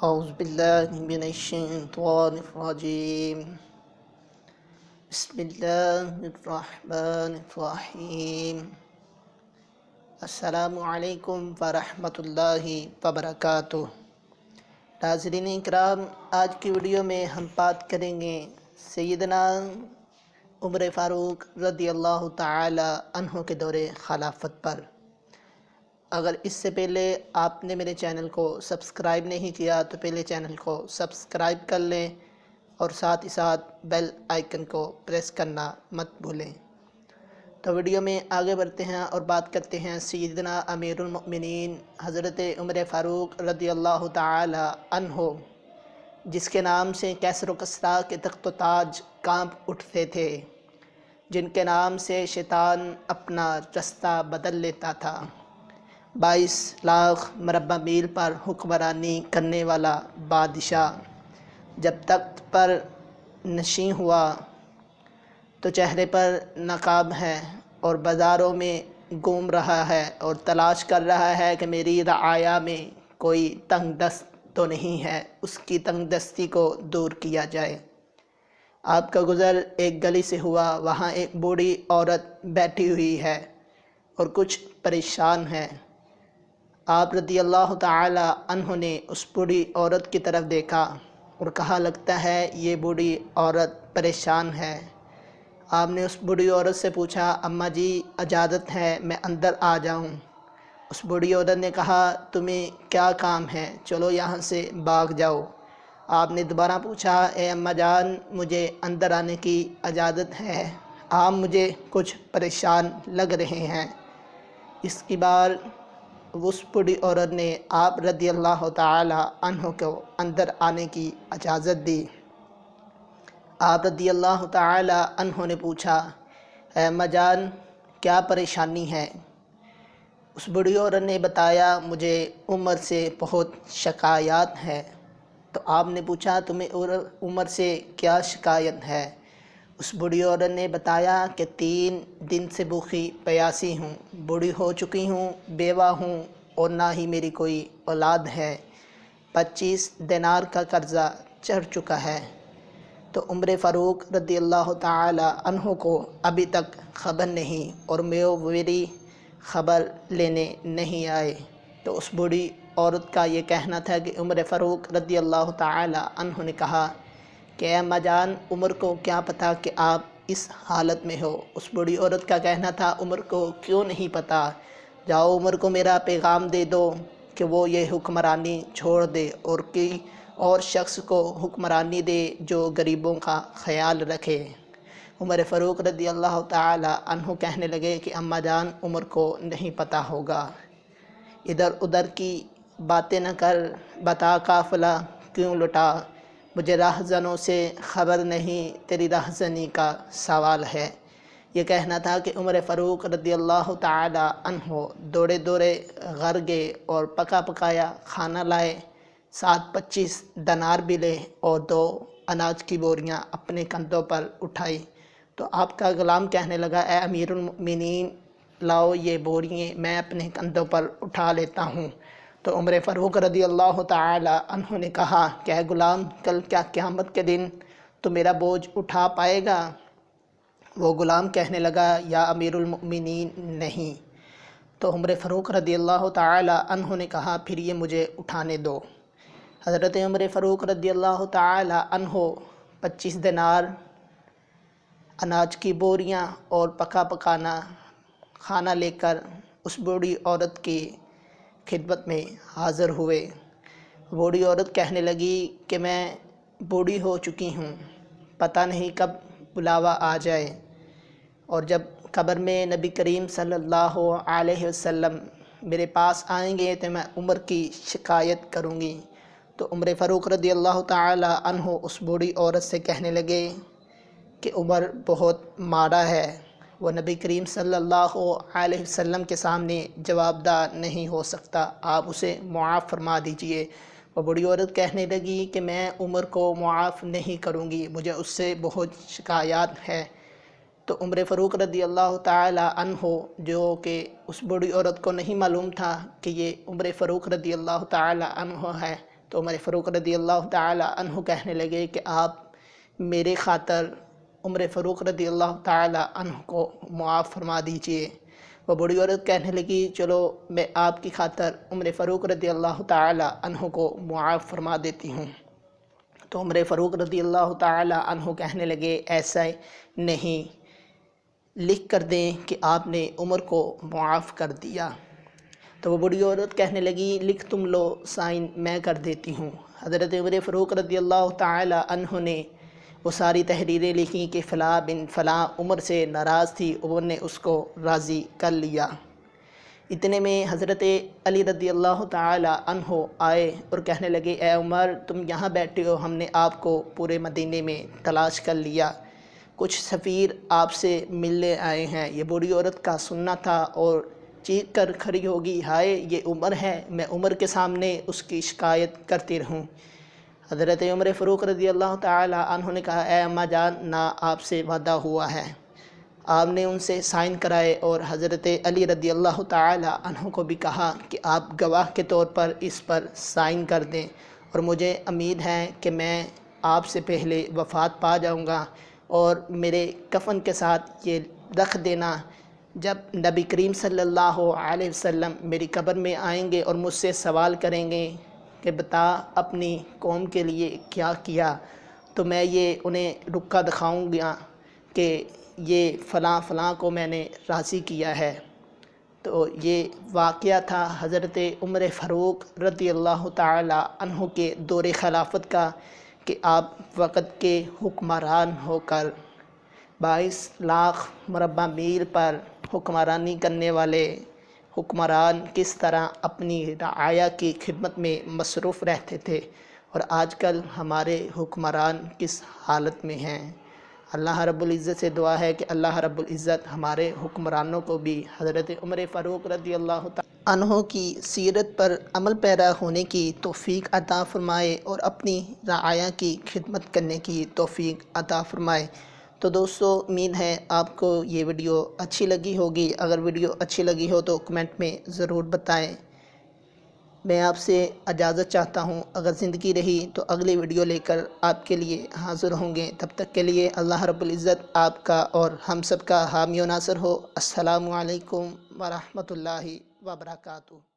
اعوذ باللہ من الشیطان الرجیم بسم اللہ الرحمن الرحیم السلام علیکم ورحمۃ اللہ وبرکاتہ۔ ناظرین اکرام، آج کی ویڈیو میں ہم بات کریں گے سیدنا عمر فاروق رضی اللہ تعالی عنہ کے دور خلافت پر۔ اگر اس سے پہلے آپ نے میرے چینل کو سبسکرائب نہیں کیا تو پہلے چینل کو سبسکرائب کر لیں اور ساتھ ہی ساتھ بیل آئیکن کو پریس کرنا مت بھولیں۔ تو ویڈیو میں آگے بڑھتے ہیں اور بات کرتے ہیں سیدنا امیر المؤمنین حضرت عمر فاروق رضی اللہ تعالی عنہ، جس کے نام سے کیسر و کسریٰ کے تخت و تاج کانپ اٹھتے تھے، جن کے نام سے شیطان اپنا رستہ بدل لیتا تھا۔ 22 لاکھ مربع میل پر حکمرانی کرنے والا بادشاہ جب تخت پر نشین ہوا تو چہرے پر نقاب ہے اور بازاروں میں گھوم رہا ہے اور تلاش کر رہا ہے کہ میری رعایا میں کوئی تنگ دست تو نہیں ہے، اس کی تنگ دستی کو دور کیا جائے۔ آپ کا گزر ایک گلی سے ہوا، وہاں ایک بوڑھی عورت بیٹھی ہوئی ہے اور کچھ پریشان ہے۔ آپ رضی اللہ تعالی عنہ نے اس بوڑھی عورت کی طرف دیکھا اور کہا، لگتا ہے یہ بوڑھی عورت پریشان ہے۔ آپ نے اس بوڑھی عورت سے پوچھا، اماں جی اجازت ہے میں اندر آ جاؤں؟ اس بوڑھی عورت نے کہا، تمہیں کیا کام ہے، چلو یہاں سے بھاگ جاؤ۔ آپ نے دوبارہ پوچھا، اے اماں جان مجھے اندر آنے کی اجازت ہے، آپ مجھے کچھ پریشان لگ رہے ہیں۔ اس کی بار اس بوڑھی عورت نے آپ رضی اللہ تعالی عنہ کو اندر آنے کی اجازت دی۔ آپ رضی اللہ تعالی عنہ نے پوچھا، اے اماں جان کیا پریشانی ہے؟ اس بوڑھی عورت نے بتایا، مجھے عمر سے بہت شکایات ہے۔ تو آپ نے پوچھا، تمہیں عمر سے کیا شکایت ہے؟ اس بوڑھی عورت نے بتایا کہ 3 دن سے بھوکی پیاسی ہوں، بوڑھی ہو چکی ہوں، بیوہ ہوں اور نہ ہی میری کوئی اولاد ہے، 25 دینار کا قرضہ چڑھ چکا ہے۔ تو عمر فاروق رضی اللہ تعالی عنہ کو ابھی تک خبر نہیں اور میری خبر لینے نہیں آئے۔ تو اس بوڑھی عورت کا یہ کہنا تھا کہ عمر فاروق رضی اللہ تعالی عنہ نے کہا کہ اے اماں جان عمر کو کیا پتہ کہ آپ اس حالت میں ہو؟ اس بوڑھی عورت کا کہنا تھا، عمر کو کیوں نہیں پتہ؟ جاؤ عمر کو میرا پیغام دے دو کہ وہ یہ حکمرانی چھوڑ دے اور کوئی اور شخص کو حکمرانی دے جو غریبوں کا خیال رکھے۔ عمر فاروق رضی اللہ تعالی عنہ کہنے لگے کہ اماں جان عمر کو نہیں پتہ ہوگا، ادھر ادھر کی باتیں نہ کر، بتا قافلہ کیوں لٹا، مجھے راہزنوں سے خبر نہیں، تیری راہزنی کا سوال ہے۔ یہ کہنا تھا کہ عمر فاروق رضی اللہ تعالی عنہ دوڑے دوڑے گھر گئے اور پکا پکایا کھانا لائے، ساتھ 25 دینار بھی لے اور 2 اناج کی بوریاں اپنے کندھوں پر اٹھائی۔ تو آپ کا غلام کہنے لگا، اے امیر المؤمنین لاؤ یہ بوریاں میں اپنے کندھوں پر اٹھا لیتا ہوں۔ تو عمر فاروق رضی اللہ تعالی عنہ نے کہا کہ اے غلام، کل کیا قیامت کے دن تو میرا بوجھ اٹھا پائے گا؟ وہ غلام کہنے لگا، یا امیر المؤمنین نہیں۔ تو عمر فاروق رضی اللہ تعالی عنہ نے کہا، پھر یہ مجھے اٹھانے دو۔ حضرت عمر فاروق رضی اللہ تعالی عنہ 25 دینار، اناج کی بوریاں اور پکا پکانا کھانا لے کر اس بوڑھی عورت کی خدمت میں حاضر ہوئے۔ بوڑھی عورت کہنے لگی کہ میں بوڑھی ہو چکی ہوں، پتہ نہیں کب بلاوا آ جائے، اور جب قبر میں نبی کریم صلی اللہ علیہ وسلم میرے پاس آئیں گے تو میں عمر کی شکایت کروں گی۔ تو عمر فاروق رضی اللہ تعالی عنہ اس بوڑھی عورت سے کہنے لگے کہ عمر بہت مارا ہے، وہ نبی کریم صلی اللہ علیہ وسلم کے سامنے جواب دہ نہیں ہو سکتا، آپ اسے معاف فرما دیجئے۔ وہ بوڑھی عورت کہنے لگی کہ میں عمر کو معاف نہیں کروں گی، مجھے اس سے بہت شکایات ہے۔ تو عمر فاروق رضی اللہ تعالی عنہ، جو کہ اس بوڑھی عورت کو نہیں معلوم تھا کہ یہ عمر فاروق رضی اللہ تعالی عنہ ہے، تو عمر فاروق رضی اللہ تعالی عنہ کہنے لگے کہ آپ میرے خاطر عمر فاروق رضی اللہ تعالی عنہ کو معاف فرما دیجئے۔ وہ بوڑھی عورت کہنے لگی چلو میں آپ کی خاطر عمر فاروق رضی اللہ تعالی عنہ کو معاف فرما دیتی ہوں۔ تو عمر فاروق رضی اللہ تعالی عنہ کہنے لگے ایسا نہیں، لکھ کر دیں کہ آپ نے عمر کو معاف کر دیا۔ تو وہ بوڑھی عورت کہنے لگی لکھ تم لو، سائن میں کر دیتی ہوں۔ حضرت عمر فاروق رضی اللہ تعالی عنہ نے وہ ساری تحریریں لکھیں کہ فلاں بن فلاں عمر سے ناراض تھی، عمر نے اس کو راضی کر لیا۔ اتنے میں حضرت علی رضی اللہ تعالی عنہ آئے اور کہنے لگے اے عمر تم یہاں بیٹھے ہو، ہم نے آپ کو پورے مدینے میں تلاش کر لیا، کچھ سفیر آپ سے ملنے آئے ہیں۔ یہ بوڑھی عورت کا سننا تھا اور چیخ کر کھڑی ہوگی ہائے یہ عمر ہے، میں عمر کے سامنے اس کی شکایت کرتی رہوں۔ حضرت عمر فاروق رضی اللہ تعالی عنہ نے کہا اے اماں جان نہ آپ سے وعدہ ہوا ہے۔ آپ نے ان سے سائن کرائے اور حضرت علی رضی اللہ تعالی عنہ کو بھی کہا کہ آپ گواہ کے طور پر اس پر سائن کر دیں، اور مجھے امید ہے کہ میں آپ سے پہلے وفات پا جاؤں گا، اور میرے کفن کے ساتھ یہ رکھ دینا جب نبی کریم صلی اللہ علیہ وسلم میری قبر میں آئیں گے اور مجھ سے سوال کریں گے کہ بتا اپنی قوم کے لیے کیا کیا، تو میں یہ انہیں رکا دکھاؤں گا کہ یہ فلاں فلاں کو میں نے راضی کیا ہے۔ تو یہ واقعہ تھا حضرت عمر فاروق رضی اللہ تعالی عنہ کے دور خلافت کا کہ آپ وقت کے حکمران ہو کر 22 لاکھ مربع میل پر حکمرانی کرنے والے حکمران کس طرح اپنی رعایا کی خدمت میں مصروف رہتے تھے، اور آج کل ہمارے حکمران کس حالت میں ہیں۔ اللہ رب العزت سے دعا ہے کہ اللہ رب العزت ہمارے حکمرانوں کو بھی حضرت عمر فاروق رضی اللہ تعالی عنہ کی سیرت پر عمل پیرا ہونے کی توفیق عطا فرمائے اور اپنی رعایا کی خدمت کرنے کی توفیق عطا فرمائے۔ تو دوستو امید ہے آپ کو یہ ویڈیو اچھی لگی ہوگی۔ اگر ویڈیو اچھی لگی ہو تو کمنٹ میں ضرور بتائیں۔ میں آپ سے اجازت چاہتا ہوں، اگر زندگی رہی تو اگلی ویڈیو لے کر آپ کے لیے حاضر ہوں گے۔ تب تک کے لیے اللہ رب العزت آپ کا اور ہم سب کا حامی و ناصر ہو۔ السلام علیکم ورحمۃ اللہ وبرکاتہ۔